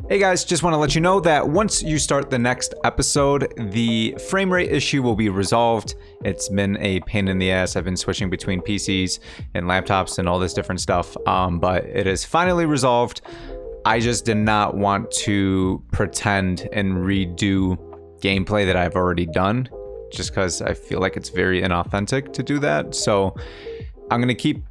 Hey guys, just want to let you know that once you start the next episode, the frame rate issue will be resolved. It's been a pain in the ass. I've been switching between PCs and laptops and all this different stuff, but it is finally resolved. I just did not want to pretend and redo gameplay that I've already done, just because I feel like it's very inauthentic to do that. So I'm going to keep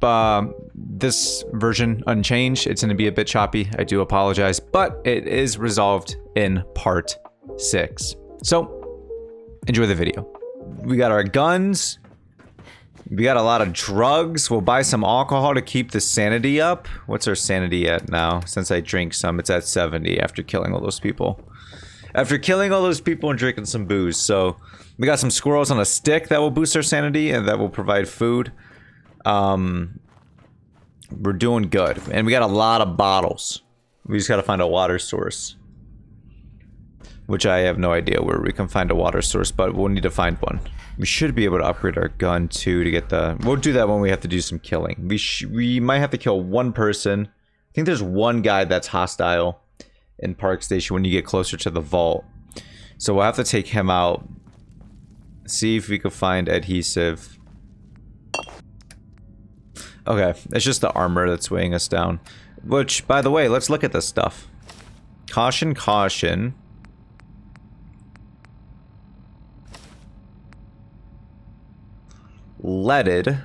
this version unchanged. It's going to be a bit choppy. I do apologize, but it is resolved in part 6. So enjoy the video. We got our guns. We got a lot of drugs. We'll buy some alcohol to keep the sanity up. What's our sanity at now? Since I drink some, it's at 70 after killing all those people. After killing all those people and drinking some booze. So we got some squirrels on a stick that will boost our sanity and that will provide food. We're doing good, and we got a lot of bottles. We just gotta find a water source, which I have no idea where we can find a water source, but we'll need to find one. We should be able to upgrade our gun too to get the. We'll do that when we have to do some killing. We might have to kill one person. I think there's one guy that's hostile in Park Station when you get closer to the vault, so we'll have to take him out. See if we can find adhesive. Okay, it's just the armor that's weighing us down. Which, by the way, let's look at this stuff. Caution, caution. Leaded.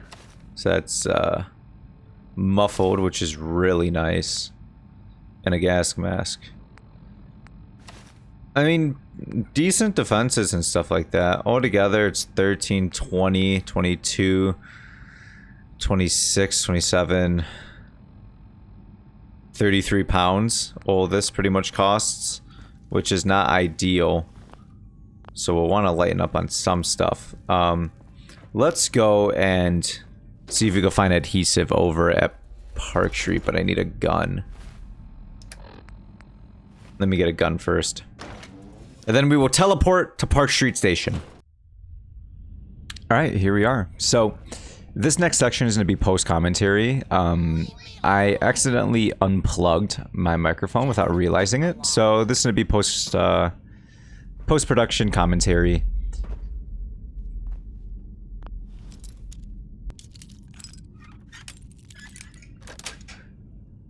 So that's muffled, which is really nice. And a gas mask. I mean, decent defenses and stuff like that. Altogether, it's 13, 20, 22... 26, 27, 33 pounds. All this pretty much costs, which is not ideal. So we'll want to lighten up on some stuff. Let's go and see if we can find adhesive over at Park Street, but I need a gun. Let me get a gun first. And then we will teleport to Park Street Station. Alright, here we are. So this next section is going to be post-commentary. I accidentally unplugged my microphone without realizing it, so this is going to be post-production commentary.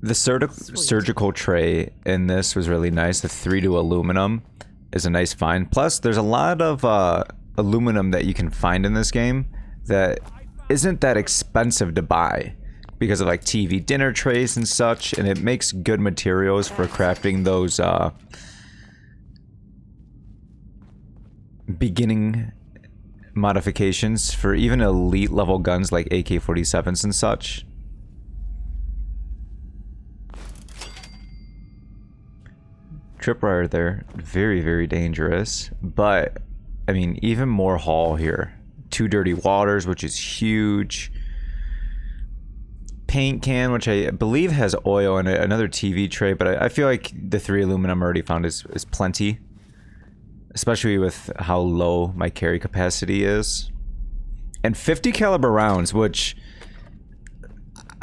The surgical tray in this was really nice. The 3-2 aluminum is a nice find. Plus, there's a lot of aluminum that you can find in this game that isn't that expensive to buy because of like TV dinner trays and such, and it makes good materials for crafting those beginning modifications for even elite level guns like AK-47s and such. Tripwire there, very, very dangerous, but I mean, even more haul here. 2 dirty waters, which is huge. Paint can, which I believe has oil in it. Another TV tray, but I feel like the 3 aluminum already found is plenty. Especially with how low my carry capacity is. And 50 caliber rounds, which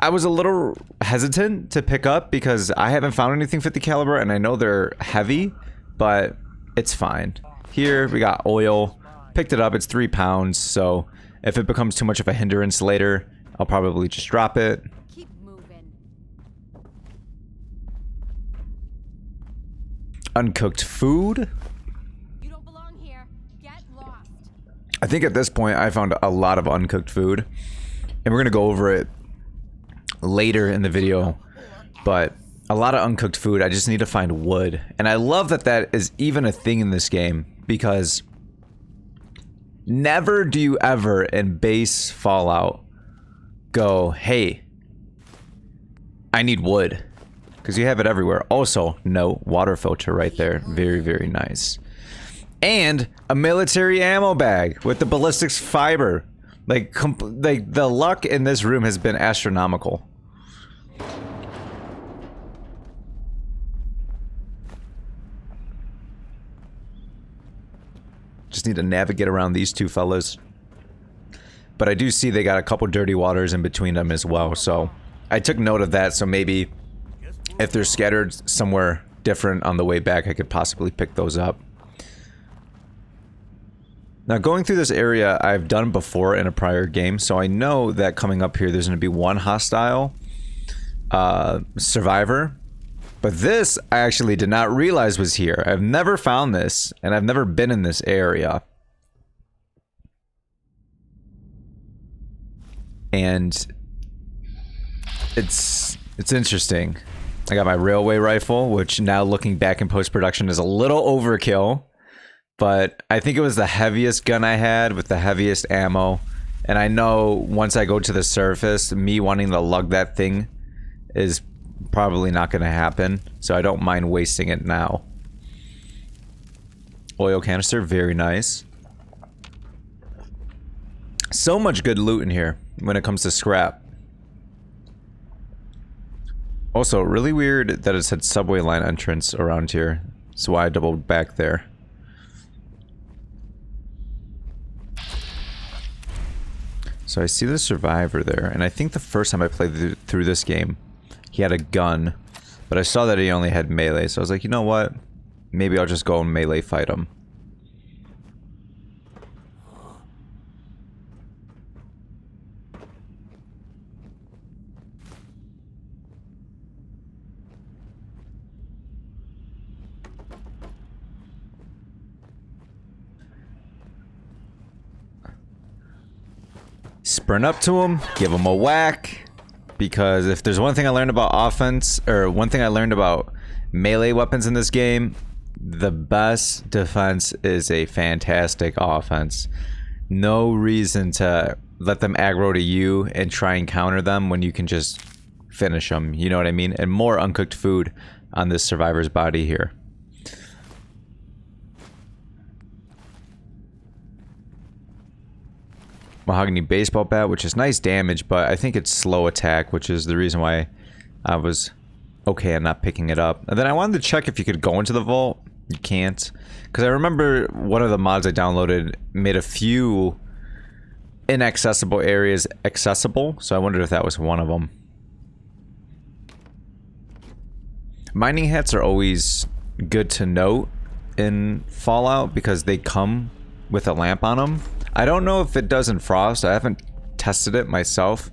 I was a little hesitant to pick up because I haven't found anything 50 caliber, and I know they're heavy, but it's fine. Here we got oil. Picked it up, it's 3 pounds, so if it becomes too much of a hindrance later, I'll probably just drop it. Keep moving. Uncooked food. You don't belong here. Get lost. I think at this point I found a lot of uncooked food, and we're gonna go over it later in the video, but a lot of uncooked food. I just need to find wood, and I love that that is even a thing in this game, because never do you ever in base Fallout go, hey, I need wood, because you have it everywhere. Also, no water filter right there. Very, very nice. And a military ammo bag with the ballistics fiber. Like the luck in this room has been astronomical. Just need to navigate around these two fellas. But I do see they got a couple dirty waters in between them as well, so I took note of that, so maybe if they're scattered somewhere different on the way back, I could possibly pick those up. Now, going through this area, I've done before in a prior game, so I know that coming up here, there's going to be one hostile survivor. But this, I actually did not realize was here. I've never found this, and I've never been in this area. And it's interesting. I got my railway rifle, which now looking back in post-production is a little overkill. But I think it was the heaviest gun I had with the heaviest ammo. And I know once I go to the surface, me wanting to lug that thing is probably not going to happen. So I don't mind wasting it now. Oil canister, very nice. So much good loot in here when it comes to scrap. Also, really weird that it said subway line entrance around here. That's why I doubled back there. So I see the survivor there, and I think the first time I played through this game, he had a gun, but I saw that he only had melee, so I was like, you know what? Maybe I'll just go and melee fight him. Sprint up to him, give him a whack, because if there's one thing I learned about offense, or one thing I learned about melee weapons in this game, the best defense is a fantastic offense. No reason to let them aggro to you and try and counter them when you can just finish them, you know what I mean? And more uncooked food on this survivor's body here. Mahogany baseball bat, which is nice damage, but I think it's slow attack, which is the reason why I was okay on not picking it up. And then I wanted to check if you could go into the vault. You can't. Because I remember one of the mods I downloaded made a few inaccessible areas accessible, so I wondered if that was one of them. Mining hats are always good to note in Fallout because they come with a lamp on them. I don't know if it does in Frost. I haven't tested it myself,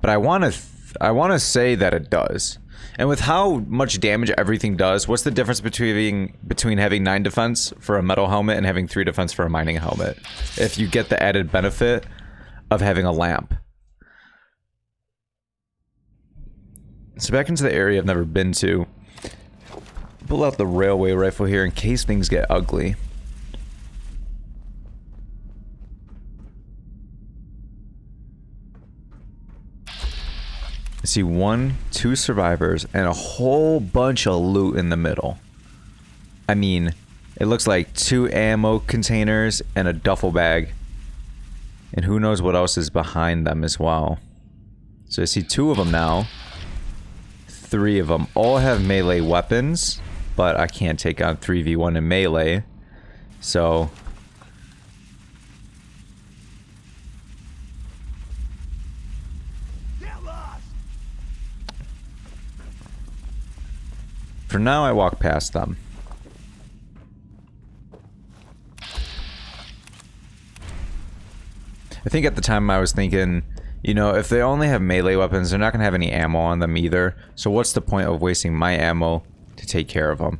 but I want to say that it does. And with how much damage everything does, what's the difference between having 9 defense for a metal helmet and having 3 defense for a mining helmet? If you get the added benefit of having a lamp. So back into the area I've never been to. Pull out the railway rifle here in case things get ugly. I see 1, 2 survivors, and a whole bunch of loot in the middle. I mean, it looks like 2 ammo containers and a duffel bag. And who knows what else is behind them as well. So I see 2 of them now. 3 of them all have melee weapons, but I can't take on 3v1 in melee. So for now, I walk past them. I think at the time I was thinking, you know, if they only have melee weapons, they're not going to have any ammo on them either. So what's the point of wasting my ammo to take care of them?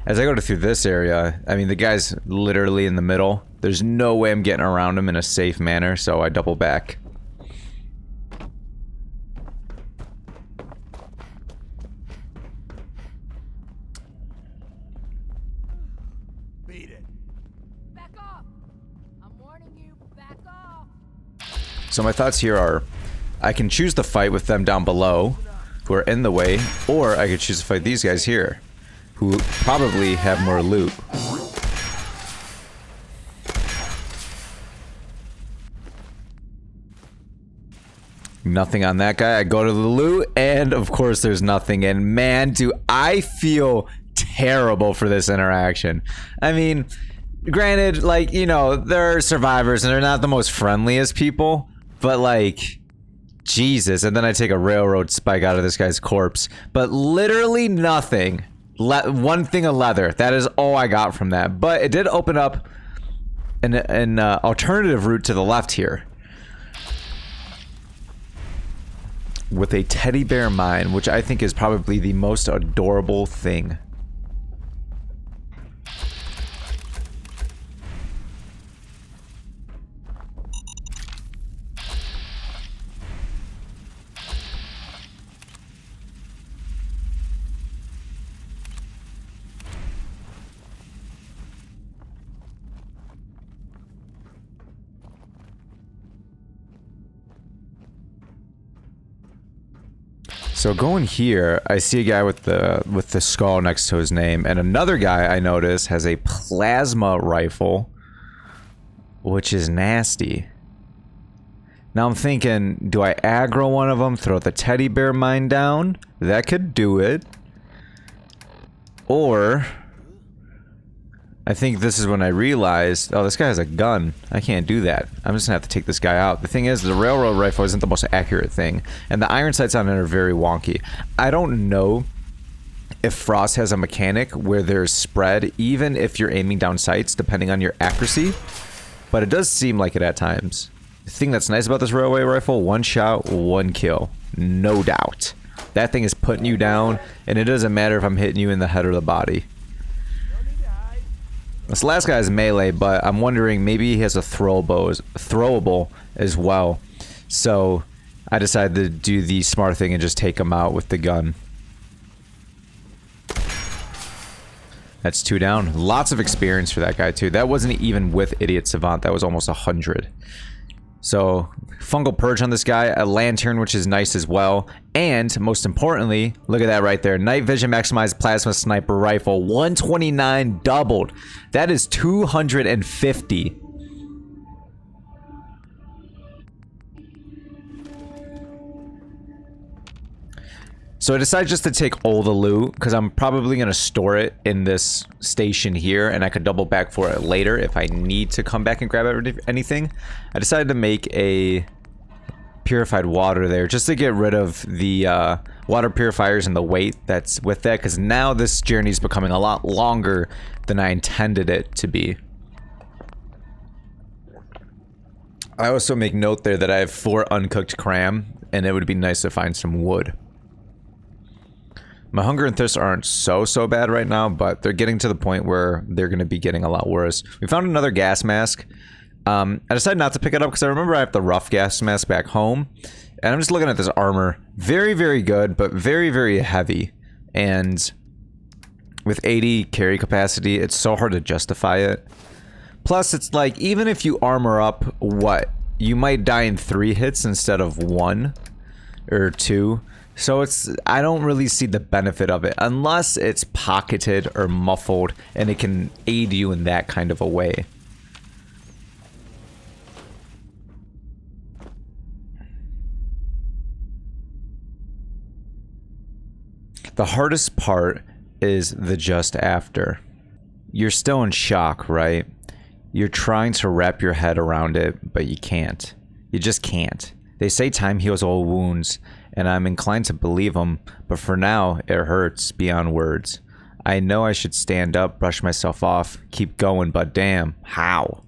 As I go through this area, I mean, the guy's literally in the middle. There's no way I'm getting around him in a safe manner, so I double back. So my thoughts here are, I can choose to fight with them down below, who are in the way, or I could choose to fight these guys here, who probably have more loot. Nothing on that guy. I go to the loot, and of course there's nothing. And man, do I feel terrible for this interaction. I mean, granted, like, you know, they're survivors and they're not the most friendliest people. But like, Jesus, and then I take a railroad spike out of this guy's corpse. But literally nothing one thing of leather. That is all I got from that. But it did open up an alternative route to the left here. With a teddy bear mine, which I think is probably the most adorable thing. So going here, I see a guy with the skull next to his name, and another guy I notice has a plasma rifle, which is nasty. Now I'm thinking, do I aggro one of them, throw the teddy bear mine down? That could do it. Or I think this is when I realized, oh, this guy has a gun. I can't do that. I'm just gonna have to take this guy out. The thing is, the railroad rifle isn't the most accurate thing, and the iron sights on it are very wonky. I don't know if Frost has a mechanic where there's spread, even if you're aiming down sights, depending on your accuracy, but it does seem like it at times. The thing that's nice about this railway rifle, one shot, one kill. No doubt. That thing is putting you down, and it doesn't matter if I'm hitting you in the head or the body. This last guy is melee, but I'm wondering maybe he has a throwable as well. So I decided to do the smart thing and just take him out with the gun. That's 2 down. Lots of experience for that guy too. That wasn't even with Idiot Savant. That was almost 100. So, fungal purge on this guy, a lantern, which is nice as well, and most importantly, look at that right there, night vision maximized plasma sniper rifle, 129 doubled. That is 250. So I decided just to take all the loot, because I'm probably going to store it in this station here, and I could double back for it later if I need to come back and grab anything. I decided to make a purified water there, just to get rid of the water purifiers and the weight that's with that, because now this journey is becoming a lot longer than I intended it to be. I also make note there that I have 4 uncooked cram, and it would be nice to find some wood. My hunger and thirst aren't so bad right now, but they're getting to the point where they're going to be getting a lot worse. We found another gas mask. I decided not to pick it up because I remember I have the rough gas mask back home. And I'm just looking at this armor. Very good, but very heavy. And with 80 carry capacity, it's so hard to justify it. Plus, it's like, even if you armor up, what? You might die in 3 hits instead of 1 or 2. So I don't really see the benefit of it unless it's pocketed or muffled and it can aid you in that kind of a way. The hardest part is the just after. You're still in shock, right? You're trying to wrap your head around it, but you can't. You just can't. They say time heals all wounds, and I'm inclined to believe them, but for now, it hurts beyond words. I know I should stand up, brush myself off, keep going, but damn, how?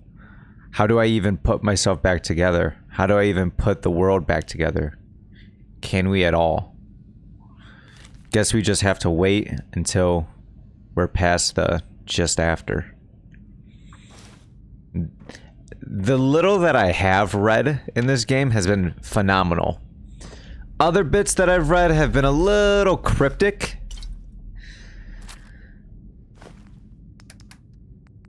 How do I even put myself back together? How do I even put the world back together? Can we at all? Guess we just have to wait until we're past the just after. The little that I have read in this game has been phenomenal. Other bits that I've read have been a little cryptic.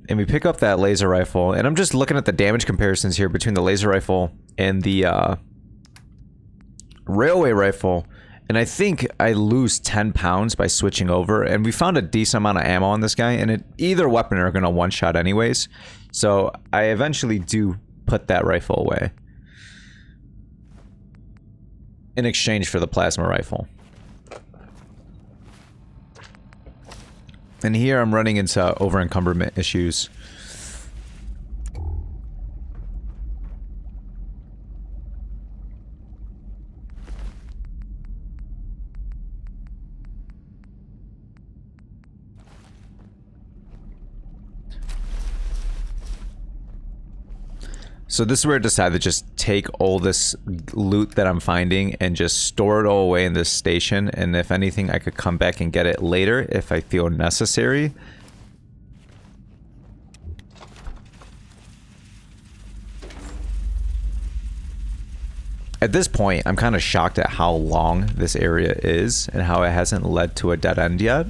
And we pick up that laser rifle, and I'm just looking at the damage comparisons here between the laser rifle and the railway rifle, and I think I lose 10 pounds by switching over, and we found a decent amount of ammo on this guy, and either weapon are going to one-shot anyways, so I eventually do put that rifle away in exchange for the plasma rifle. And here I'm running into over-encumberment issues. So this is where I decided to just take all this loot that I'm finding and just store it all away in this station. And if anything, I could come back and get it later if I feel necessary. At this point, I'm kind of shocked at how long this area is and how it hasn't led to a dead end yet.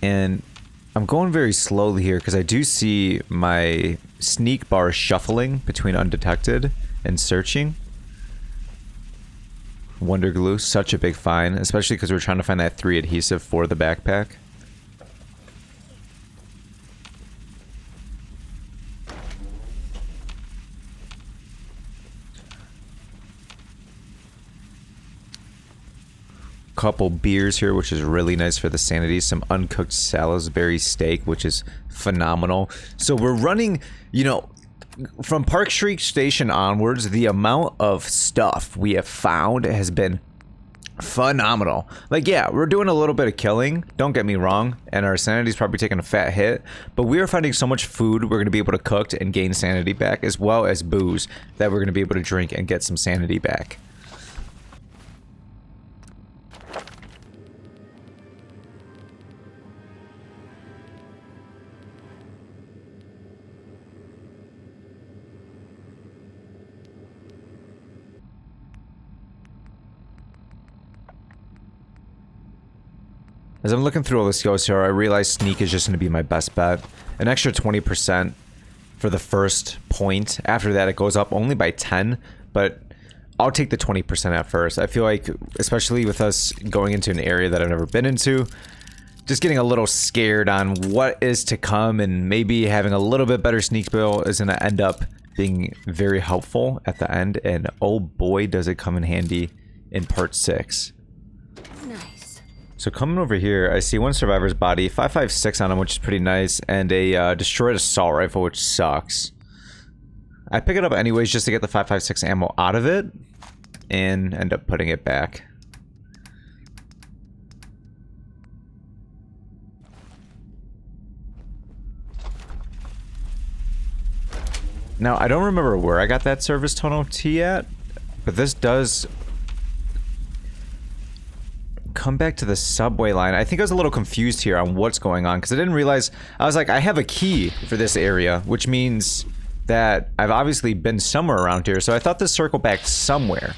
And I'm going very slowly here because I do see my sneak bar shuffling between undetected and searching. Wonder glue, such a big find, especially because we're trying to find that 3 adhesive for the backpack. Couple beers here, which is really nice for the sanity. Some uncooked Salisbury steak, which is phenomenal. So we're running, you know, from Park Street Station onwards, the amount of stuff we have found has been phenomenal. Like, yeah, we're doing a little bit of killing, don't get me wrong, and our sanity's probably taking a fat hit, but we are finding so much food we're going to be able to cook and gain sanity back, as well as booze that we're going to be able to drink and get some sanity back. As I'm looking through all the skills here, I realize sneak is just going to be my best bet. An extra 20% for the first point. After that, it goes up only by 10, but I'll take the 20% at first. I feel like, especially with us going into an area that I've never been into, just getting a little scared on what is to come, and maybe having a little bit better sneak bill is going to end up being very helpful at the end. And oh boy, does it come in handy in part 6. So coming over here, I see one survivor's body, 5.56 on him, which is pretty nice, and a destroyed assault rifle, which sucks. I pick it up anyways just to get the 5.56 ammo out of it, and end up putting it back. Now, I don't remember where I got that service tunnel T at, but this does come back to the subway line. I think I was a little confused here on what's going on because I didn't realize. I was like, I have a key for this area, which means that I've obviously been somewhere around here. So I thought this circled back somewhere.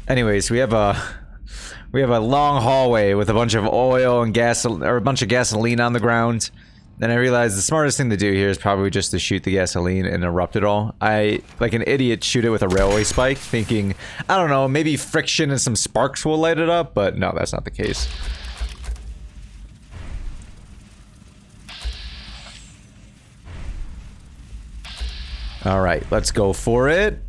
Anyways, we have a long hallway with a bunch of oil and gas, or a bunch of gasoline on the ground. Then I realized the smartest thing to do here is probably just to shoot the gasoline and erupt it all. I, like an idiot, shoot it with a railway spike, thinking, I don't know, maybe friction and some sparks will light it up, but no, that's not the case. Alright, let's go for it.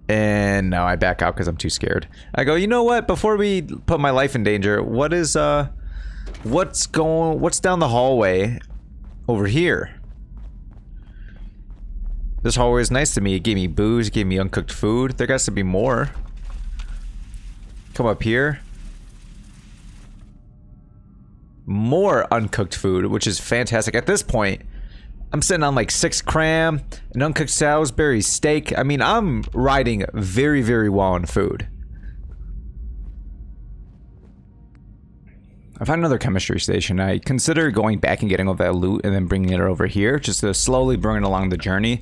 And now I back out because I'm too scared. I go, you know what? Before we put my life in danger, what's down the hallway over here? This hallway is nice to me. It gave me booze, it gave me uncooked food. There has to be more. Come up here. More uncooked food, which is fantastic. At this point, I'm sitting on like 6 cram, an uncooked Salisbury steak. I mean, I'm riding very, very well on food. I found another chemistry station. I consider going back and getting all that loot and then bringing it over here just to slowly bring it along the journey.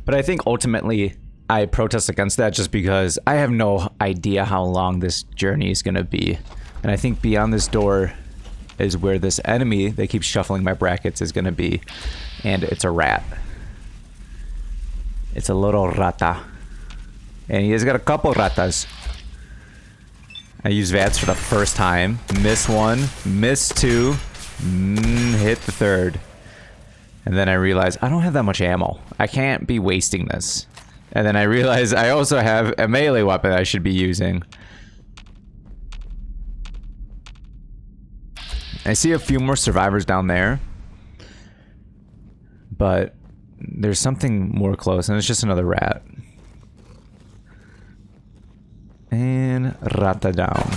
But I think ultimately I protest against that just because I have no idea how long this journey is going to be. And I think beyond this door is where this enemy that keeps shuffling my brackets is going to be. And it's a rat. It's a little rata. And he has got a couple ratas. I use VATS for the first time. Miss 1, miss 2, hit the 3rd. And then I realize I don't have that much ammo. I can't be wasting this. And then I realize I also have a melee weapon I should be using. I see a few more survivors down there. But there's something more close, and it's just another rat. And rata down.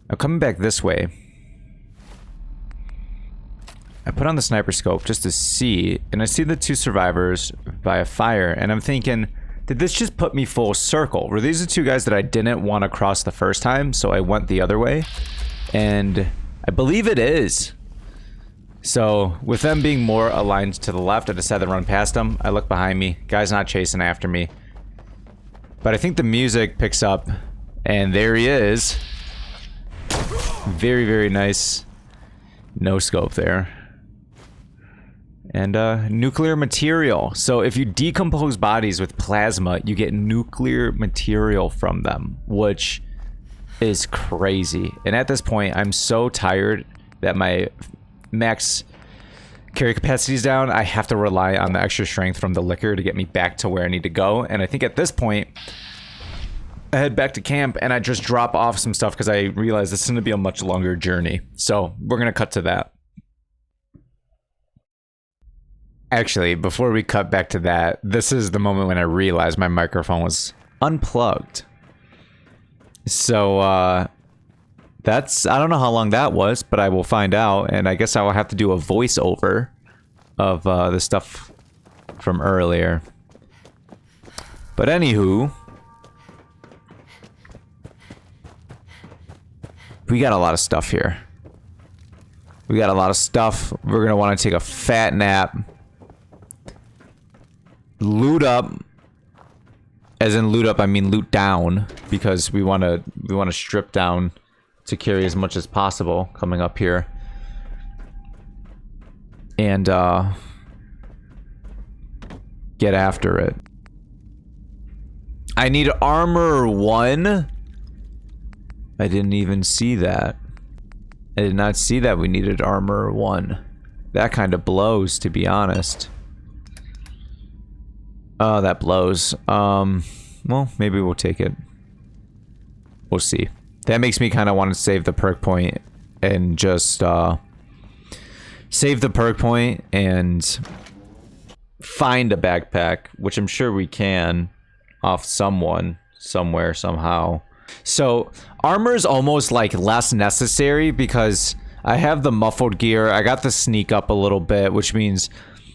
Now coming back this way. put on the sniper scope just to see, and I see the 2 survivors by a fire, and I'm thinking, did this just put me full circle? Were these the 2 guys that I didn't want to cross the first time, so I went the other way? And I believe it is. So, with them being more aligned to the left, I decided to run past them. I look behind me. Guy's not chasing after me. But I think the music picks up, and there he is. Very, very nice no scope there. And nuclear material. So if you decompose bodies with plasma, you get nuclear material from them, which is crazy. And at this point, I'm so tired that my max carry capacity is down. I have to rely on the extra strength from the liquor to get me back to where I need to go. And I think at this point, I head back to camp and I just drop off some stuff because I realize this is going to be a much longer journey. So we're going to cut to that. Actually, before we cut back to that, this is the moment when I realized my microphone was unplugged. So, I don't know how long that was, but I will find out, and I guess I will have to do a voiceover of the stuff from earlier. But anywho, we got a lot of stuff here. We got a lot of stuff. We're gonna want to take a fat nap. Loot up. As in loot up, I mean loot down, because we want to strip down to carry as much as possible coming up here. And get after it. I need armor 1. I didn't even see that. I did not see that we needed armor 1. That kind of blows, to be honest. Oh, that blows. Well, maybe we'll take it. We'll see. That makes me kind of want to save the perk point and just save the perk point and find a backpack, which I'm sure we can off someone, somewhere, somehow. So armor is almost like less necessary because I have the muffled gear. I got the sneak up a little bit, which means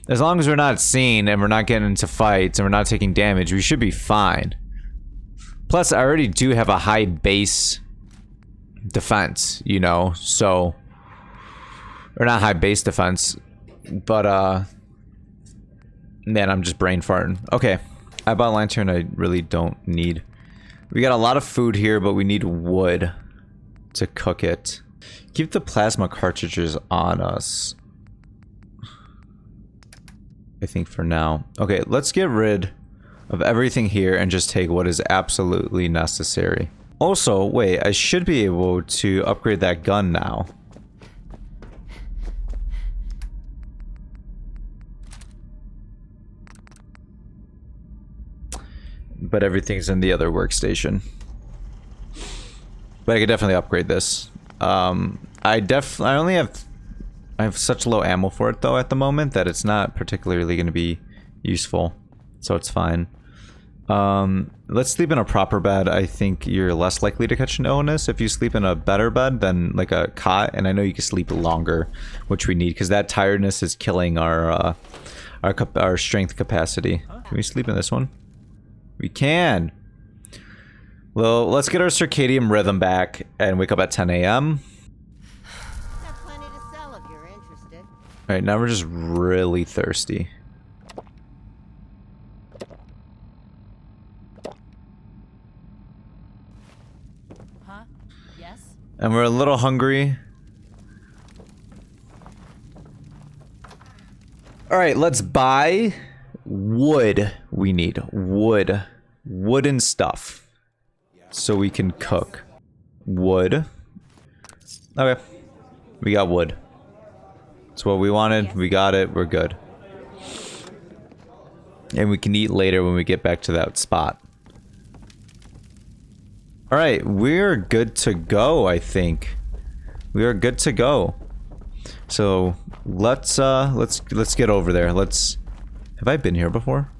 as long as we're not seen and we're not getting into fights and we're not taking damage, we should be fine. Plus, I already do have a high base defense, you know, so... Or not high base defense, but, man, I'm just brain farting. Okay, I bought a lantern I really don't need. We got a lot of food here, but we need wood to cook it. Keep the plasma cartridges on us. I think for now. Okay, let's get rid of everything here and just take what is absolutely necessary. Also, wait, I should be able to upgrade that gun now. But everything's in the other workstation. But I could definitely upgrade this. I have such low ammo for it though at the moment that it's not particularly going to be useful. So it's fine. Let's sleep in a proper bed. I think you're less likely to catch an illness if you sleep in a better bed than like a cot. And I know you can sleep longer, which we need because that tiredness is killing our strength capacity. Can we sleep in this one? We can. Well, let's get our circadian rhythm back and wake up at 10 a.m. Alright, now we're just really thirsty. Huh? Yes? And we're a little hungry. Alright, let's buy wood. We need wood. Wooden stuff. So we can cook. Wood. Okay. We got wood. It's what we wanted. We got it. We're good. And we can eat later when we get back to that spot. Alright, we're good to go, I think. We are good to go. So let's get over there. Have I been here before?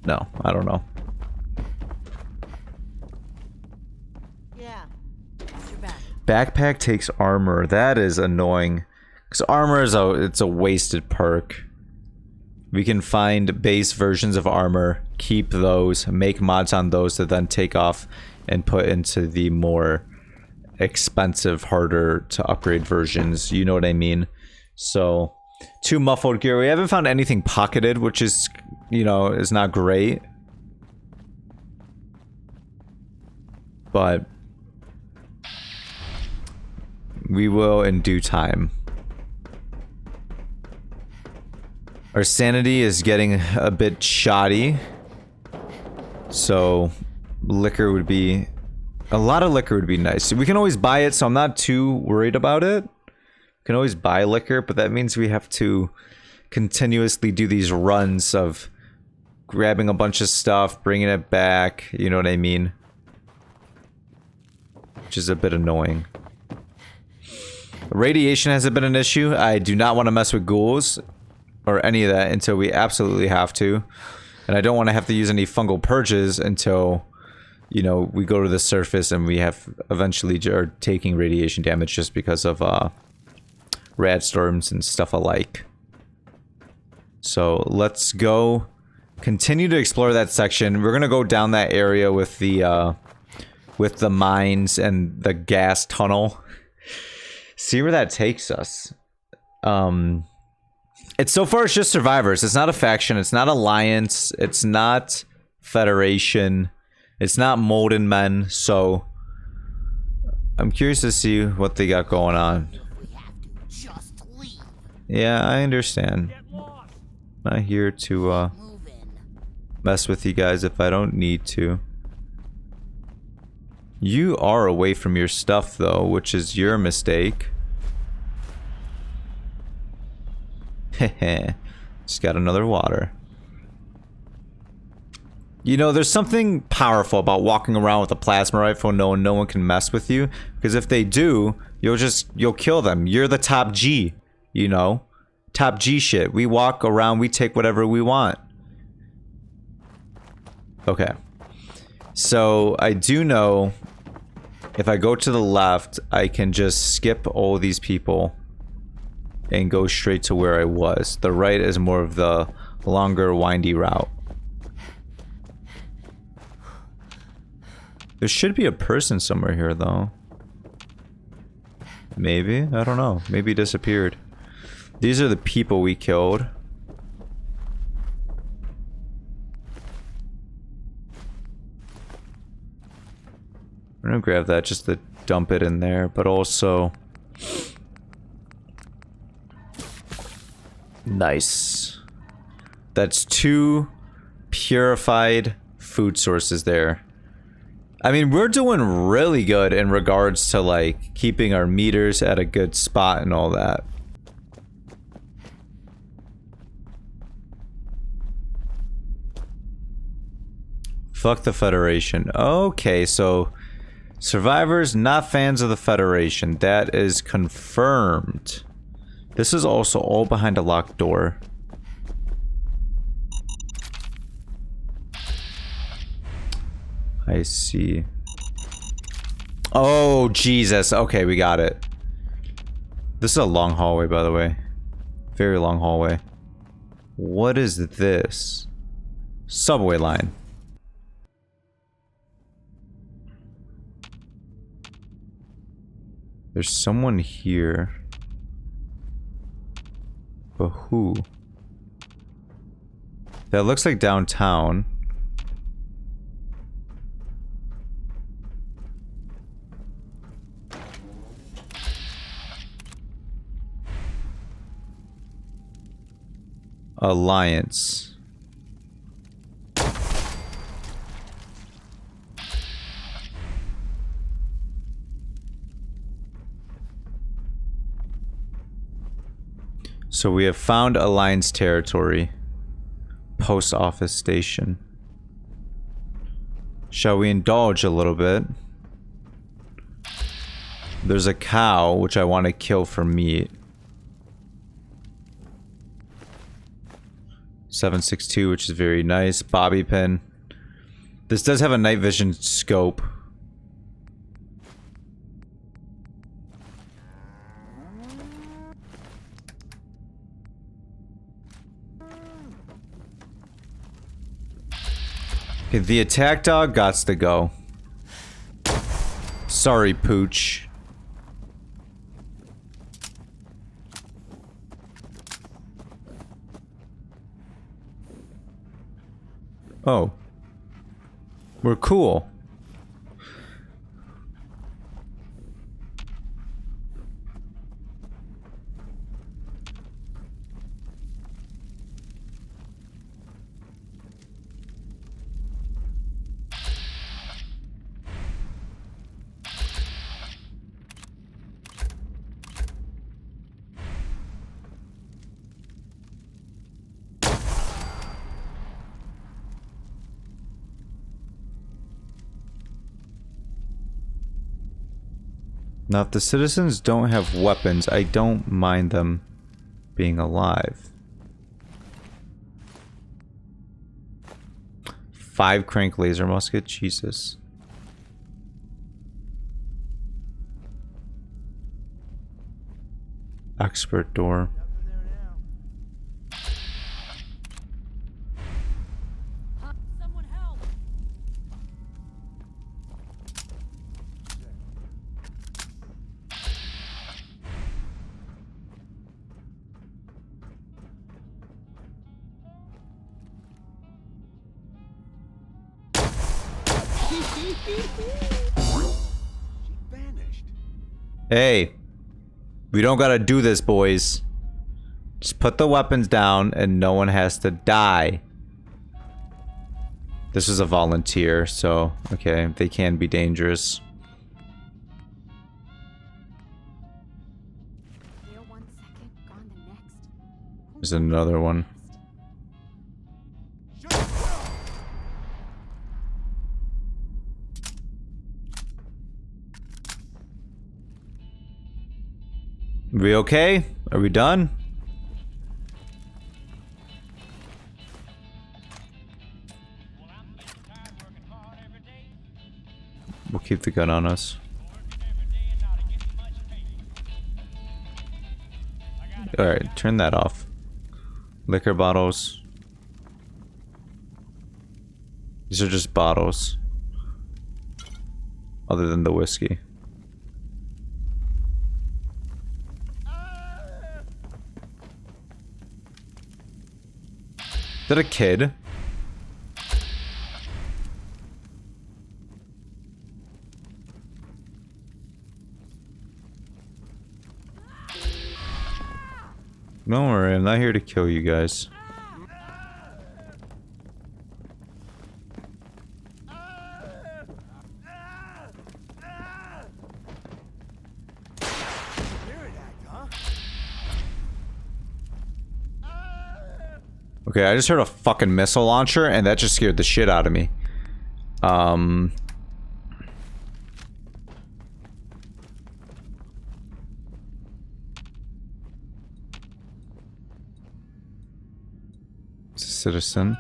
No, I don't know. Yeah. Backpack takes armor. That is annoying. Because armor is it's a wasted perk. We can find base versions of armor, keep those, make mods on those to then take off and put into the more expensive, harder to upgrade versions. You know what I mean? So, 2 muffled gear. We haven't found anything pocketed, which is, you know, is not great. But we will in due time. Our sanity is getting a bit shoddy. So, liquor would be... A lot of liquor would be nice. We can always buy it, so I'm not too worried about it. We can always buy liquor, but that means we have to continuously do these runs of grabbing a bunch of stuff, bringing it back, you know what I mean? Which is a bit annoying. Radiation hasn't been an issue. I do not want to mess with ghouls or any of that until we absolutely have to. And I don't want to have to use any fungal purges until, you know, we go to the surface and we have eventually are taking radiation damage just because of rad storms and stuff alike. So let's go continue to explore that section. We're gonna go down that area with the mines and the gas tunnel. See where that takes us. It's so far it's just survivors. It's not a faction. It's not alliance. It's not federation. It's not molten men. So I'm curious to see what they got going on. Yeah, I understand. I'm not here to mess with you guys if I don't need to. You are away from your stuff though, which is your mistake. Heh. Just got another water. You know, there's something powerful about walking around with a plasma rifle knowing no one can mess with you. Because if they do, you'll kill them. You're the top G, you know? Top G shit. We walk around, we take whatever we want. Okay. So, I do know if I go to the left, I can just skip all these people and go straight to where I was. The right is more of the longer, windy route. There should be a person somewhere here, though. Maybe? I don't know. Maybe he disappeared. These are the people we killed. I'm gonna grab that just to dump it in there, but also... Nice. That's 2 purified food sources there. I mean, we're doing really good in regards to, like, keeping our meters at a good spot and all that. Fuck the Federation. Okay, so... Survivors, not fans of the Federation. That is confirmed. This is also all behind a locked door. I see. Oh, Jesus. Okay, we got it. This is a long hallway, by the way. Very long hallway. What is this? Subway line. There's someone here. But who? That looks like downtown. Alliance. So we have found Alliance territory. Post office station. Shall we indulge a little bit? There's a cow, which I want to kill for meat. 762, which is very nice. Bobby pin. This does have a night vision scope. Okay, the attack dog gots to go. Sorry, Pooch. Oh. We're cool. Now, if the citizens don't have weapons, I don't mind them being alive. 5 crank laser musket, Jesus. Expert door. Someone help! Hey, we don't gotta do this, boys. Just put the weapons down and no one has to die. This is a volunteer, so, okay, they can be dangerous. Here 1 second, gone the next. There's another one. We okay? Are we done? We'll keep the gun on us. Alright, turn that off. Liquor bottles. These are just bottles. Other than the whiskey. Is that a kid? Don't worry, I'm not here to kill you guys. Okay, I just heard a fucking missile launcher, and that just scared the shit out of me. It's a citizen.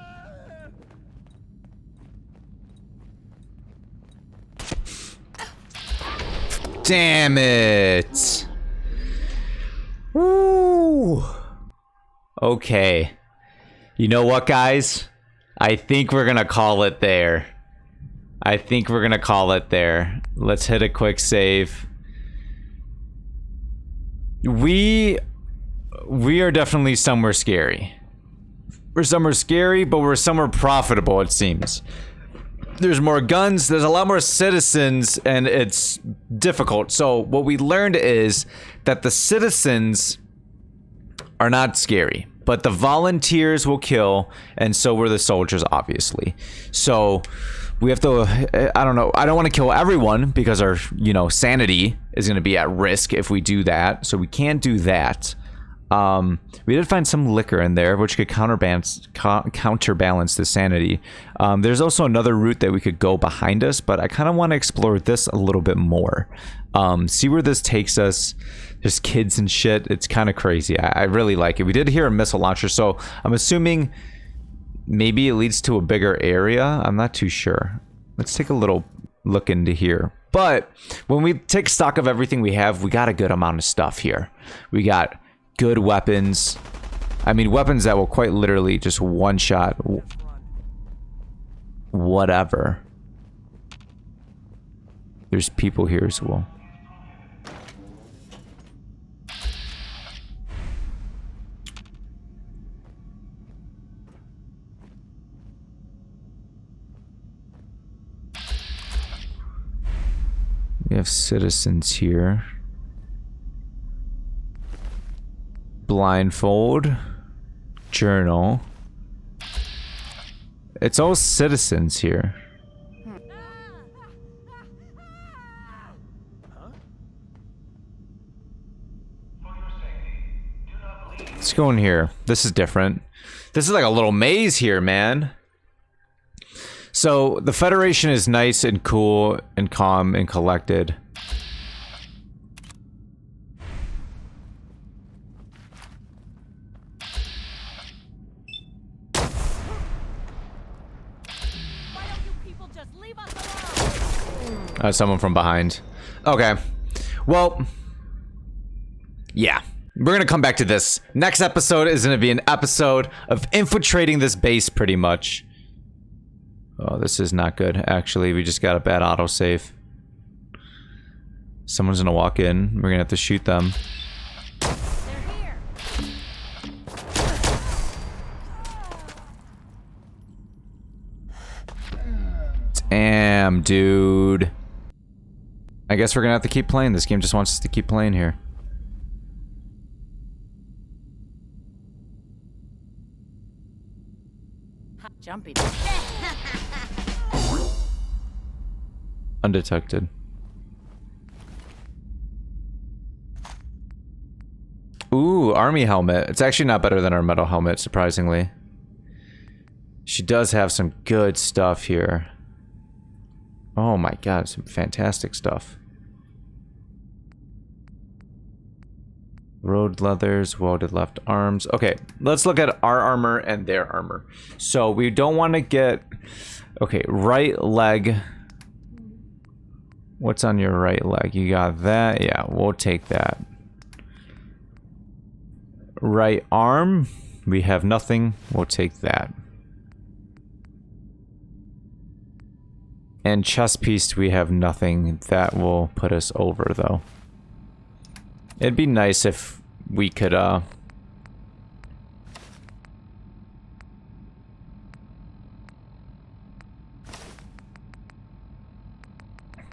Damn it! Woo! Okay. You know what, guys? I think we're gonna call it there. Let's hit a quick save. We are definitely somewhere scary. We're somewhere scary, but we're somewhere profitable, it seems. There's more guns, there's a lot more citizens, and it's difficult. So what we learned is that the citizens are not scary, but the volunteers will kill, and so were the soldiers, obviously. So we have to, I don't know, I don't want to kill everyone because our, you know, sanity is going to be at risk if we do that. So we can't do that. We did find some liquor in there, which could counterbalance the sanity. There's also another route that we could go behind us, but I kind of want to explore this a little bit more. See where this takes us. There's kids and shit. It's kind of crazy. I really like it. We did hear a missile launcher, so I'm assuming maybe it leads to a bigger area. I'm not too sure. Let's take a little look into here. But when we take stock of everything we have, we got a good amount of stuff here. We got good weapons. I mean, weapons that will quite literally just one-shot. whatever. There's people here as well. We have citizens here. Blindfold. Journal. It's all citizens here. Let's go in here. This is different. This is like a little maze here, man. So, the Federation is nice and cool and calm and collected. Why don't you people just leave us alone? Someone from behind. Okay. Well, yeah. We're gonna come back to this. Next episode is gonna be an episode of infiltrating this base, pretty much. Oh, this is not good, actually. We just got a bad autosave. Someone's gonna walk in. We're gonna have to shoot them. They're here. Damn, dude. I guess we're gonna have to keep playing. This game just wants us to keep playing here. Jumpy. Undetected. Ooh, army helmet. It's actually not better than our metal helmet, surprisingly. She does have some good stuff here. Oh my god, some fantastic stuff. Road leathers, welded left arms. Okay, let's look at our armor and their armor. So we don't want to get... Okay, right leg. What's on your right leg? You got that? Yeah, we'll take that. Right arm. We have nothing. We'll take that. And chest piece, we have nothing. That will put us over, though. It'd be nice if we could,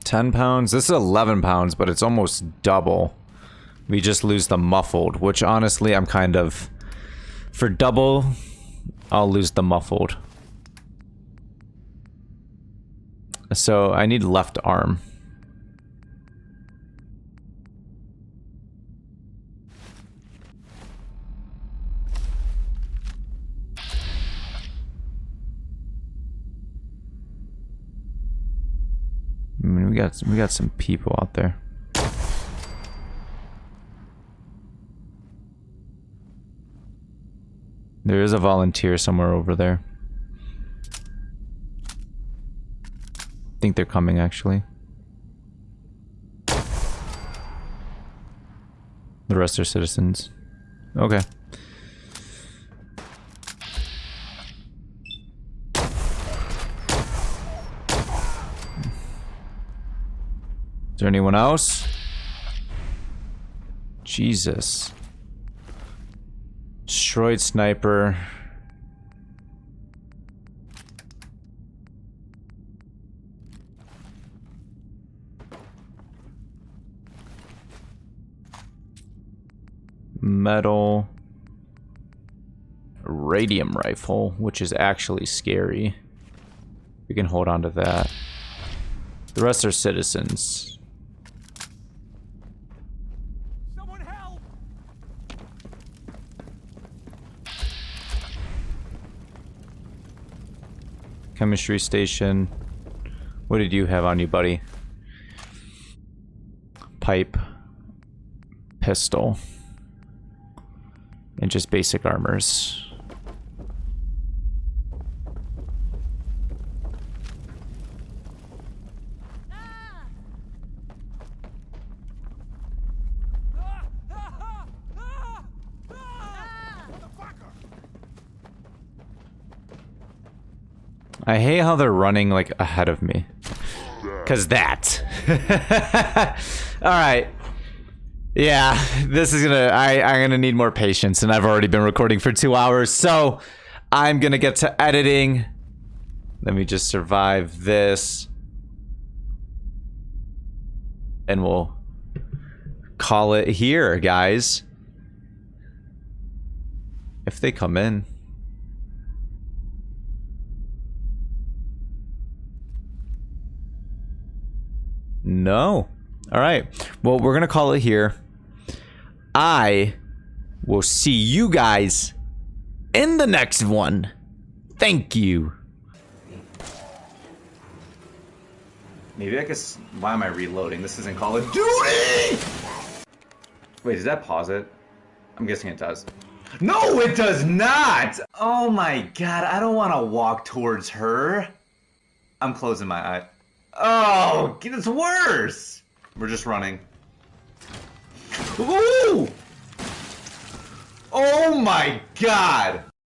10 pounds? This is 11 pounds, but it's almost double. We just lose the muffled, which honestly, I'm kind of... For double, I'll lose the muffled. So, I need left arm. I mean, we got some people out there. There is a volunteer somewhere over there. I think they're coming, actually. The rest are citizens. Okay. Is there anyone else? Jesus. Destroyed sniper. Metal. Radium rifle, which is actually scary. We can hold on to that. The rest are citizens. Chemistry station. What did you have on you, buddy? Pipe. Pistol. And just basic armors. I hate how they're running like ahead of me. Cause that. Alright. Yeah, this is gonna I'm gonna need more patience, and I've already been recording for 2 hours, so I'm gonna get to editing. Let me just survive this. And we'll call it here, guys. If they come in. No. Alright. Well, we're gonna call it here. I will see you guys in the next one. Thank you. Maybe I guess. Why am I reloading? This isn't Call of Duty! Wait, does that pause it? I'm guessing it does. No, it does not! Oh my god, I don't want to walk towards her. I'm closing my eye. Oh, it's worse! We're just running. Ooh! Oh my god!